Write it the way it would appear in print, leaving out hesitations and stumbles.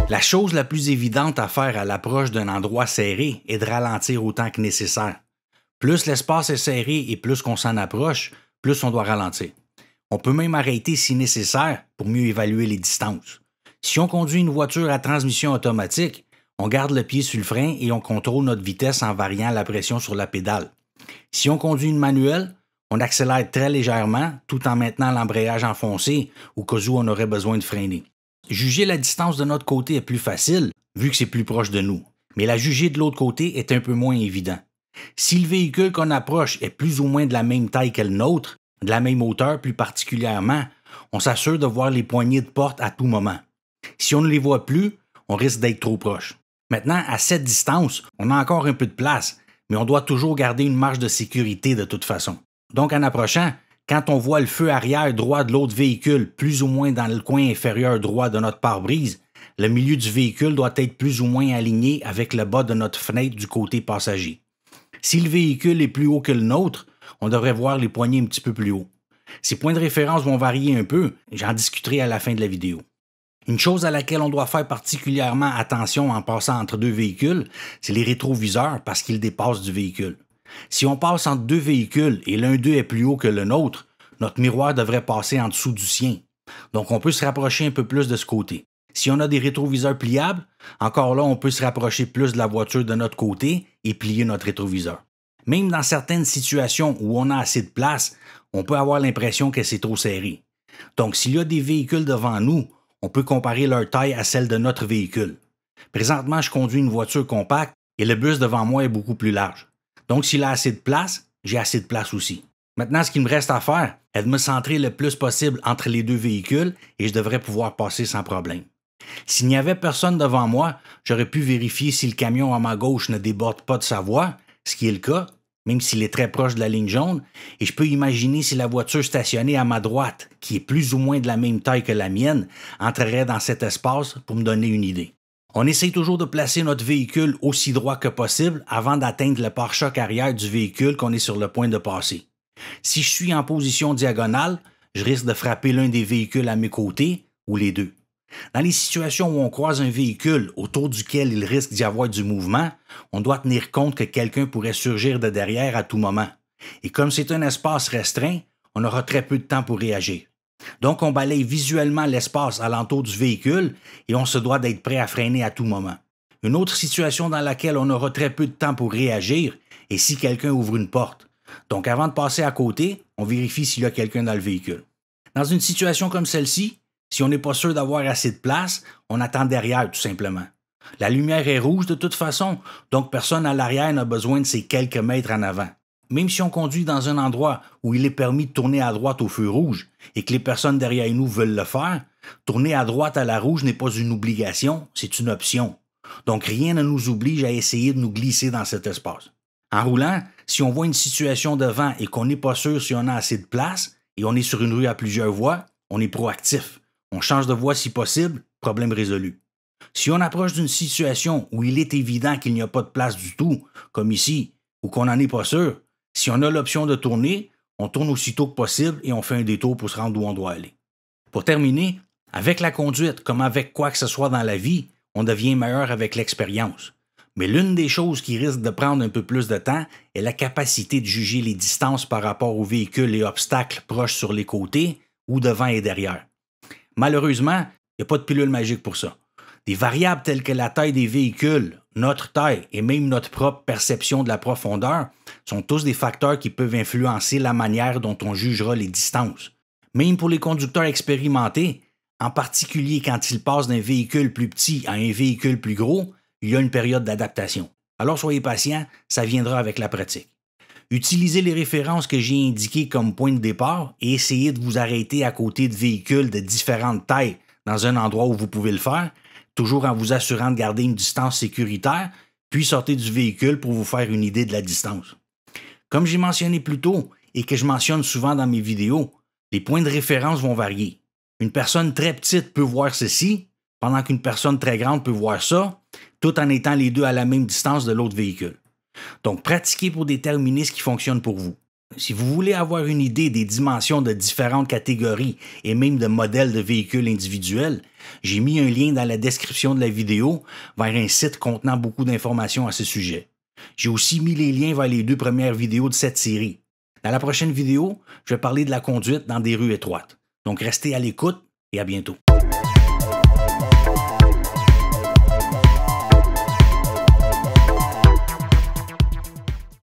La chose la plus évidente à faire à l'approche d'un endroit serré est de ralentir autant que nécessaire. Plus l'espace est serré et plus qu'on s'en approche, plus on doit ralentir. On peut même arrêter si nécessaire pour mieux évaluer les distances. Si on conduit une voiture à transmission automatique, on garde le pied sur le frein et on contrôle notre vitesse en variant la pression sur la pédale. Si on conduit une manuelle, on accélère très légèrement tout en maintenant l'embrayage enfoncé au cas où on aurait besoin de freiner. Juger la distance de notre côté est plus facile vu que c'est plus proche de nous, mais la juger de l'autre côté est un peu moins évident. Si le véhicule qu'on approche est plus ou moins de la même taille que le nôtre, de la même hauteur plus particulièrement, on s'assure de voir les poignées de porte à tout moment. Si on ne les voit plus, on risque d'être trop proche. Maintenant, à cette distance, on a encore un peu de place, mais on doit toujours garder une marge de sécurité de toute façon. Donc en approchant, quand on voit le feu arrière droit de l'autre véhicule plus ou moins dans le coin inférieur droit de notre pare-brise, le milieu du véhicule doit être plus ou moins aligné avec le bas de notre fenêtre du côté passager. Si le véhicule est plus haut que le nôtre, on devrait voir les poignées un petit peu plus haut. Ces points de référence vont varier un peu, j'en discuterai à la fin de la vidéo. Une chose à laquelle on doit faire particulièrement attention en passant entre deux véhicules, c'est les rétroviseurs parce qu'ils dépassent du véhicule. Si on passe entre deux véhicules et l'un d'eux est plus haut que le nôtre, notre miroir devrait passer en dessous du sien. Donc on peut se rapprocher un peu plus de ce côté. Si on a des rétroviseurs pliables, encore là on peut se rapprocher plus de la voiture de notre côté et plier notre rétroviseur. Même dans certaines situations où on a assez de place, on peut avoir l'impression que c'est trop serré. Donc s'il y a des véhicules devant nous, on peut comparer leur taille à celle de notre véhicule. Présentement, je conduis une voiture compacte et le bus devant moi est beaucoup plus large. Donc s'il a assez de place, j'ai assez de place aussi. Maintenant, ce qu'il me reste à faire est de me centrer le plus possible entre les deux véhicules et je devrais pouvoir passer sans problème. S'il n'y avait personne devant moi, j'aurais pu vérifier si le camion à ma gauche ne déborde pas de sa voie, ce qui est le cas, même s'il est très proche de la ligne jaune, et je peux imaginer si la voiture stationnée à ma droite, qui est plus ou moins de la même taille que la mienne, entrerait dans cet espace pour me donner une idée. On essaie toujours de placer notre véhicule aussi droit que possible avant d'atteindre le pare-choc arrière du véhicule qu'on est sur le point de passer. Si je suis en position diagonale, je risque de frapper l'un des véhicules à mes côtés ou les deux. Dans les situations où on croise un véhicule autour duquel il risque d'y avoir du mouvement, on doit tenir compte que quelqu'un pourrait surgir de derrière à tout moment. Et comme c'est un espace restreint, on aura très peu de temps pour réagir. Donc on balaye visuellement l'espace alentour du véhicule et on se doit d'être prêt à freiner à tout moment. Une autre situation dans laquelle on aura très peu de temps pour réagir est si quelqu'un ouvre une porte. Donc avant de passer à côté, on vérifie s'il y a quelqu'un dans le véhicule. Dans une situation comme celle-ci, si on n'est pas sûr d'avoir assez de place, on attend derrière tout simplement. La lumière est rouge de toute façon, donc personne à l'arrière n'a besoin de ces quelques mètres en avant. Même si on conduit dans un endroit où il est permis de tourner à droite au feu rouge et que les personnes derrière nous veulent le faire, tourner à droite à la rouge n'est pas une obligation, c'est une option. Donc rien ne nous oblige à essayer de nous glisser dans cet espace. En roulant, si on voit une situation devant et qu'on n'est pas sûr si on a assez de place et on est sur une rue à plusieurs voies, on est proactif. On change de voie si possible, problème résolu. Si on approche d'une situation où il est évident qu'il n'y a pas de place du tout, comme ici, ou qu'on n'en est pas sûr, si on a l'option de tourner, on tourne aussitôt que possible et on fait un détour pour se rendre où on doit aller. Pour terminer, avec la conduite, comme avec quoi que ce soit dans la vie, on devient meilleur avec l'expérience. Mais l'une des choses qui risque de prendre un peu plus de temps est la capacité de juger les distances par rapport aux véhicules et obstacles proches sur les côtés ou devant et derrière. Malheureusement, il n'y a pas de pilule magique pour ça. Des variables telles que la taille des véhicules, notre taille et même notre propre perception de la profondeur sont tous des facteurs qui peuvent influencer la manière dont on jugera les distances. Même pour les conducteurs expérimentés, en particulier quand ils passent d'un véhicule plus petit à un véhicule plus gros, il y a une période d'adaptation. Alors soyez patient, ça viendra avec la pratique. Utilisez les références que j'ai indiquées comme point de départ et essayez de vous arrêter à côté de véhicules de différentes tailles dans un endroit où vous pouvez le faire, toujours en vous assurant de garder une distance sécuritaire, puis sortez du véhicule pour vous faire une idée de la distance. Comme j'ai mentionné plus tôt et que je mentionne souvent dans mes vidéos, les points de référence vont varier. Une personne très petite peut voir ceci, pendant qu'une personne très grande peut voir ça, tout en étant les deux à la même distance de l'autre véhicule. Donc, pratiquez pour déterminer ce qui fonctionne pour vous. Si vous voulez avoir une idée des dimensions de différentes catégories et même de modèles de véhicules individuels, j'ai mis un lien dans la description de la vidéo vers un site contenant beaucoup d'informations à ce sujet. J'ai aussi mis les liens vers les 2 premières vidéos de cette série. Dans la prochaine vidéo, je vais parler de la conduite dans des rues étroites. Donc restez à l'écoute et à bientôt.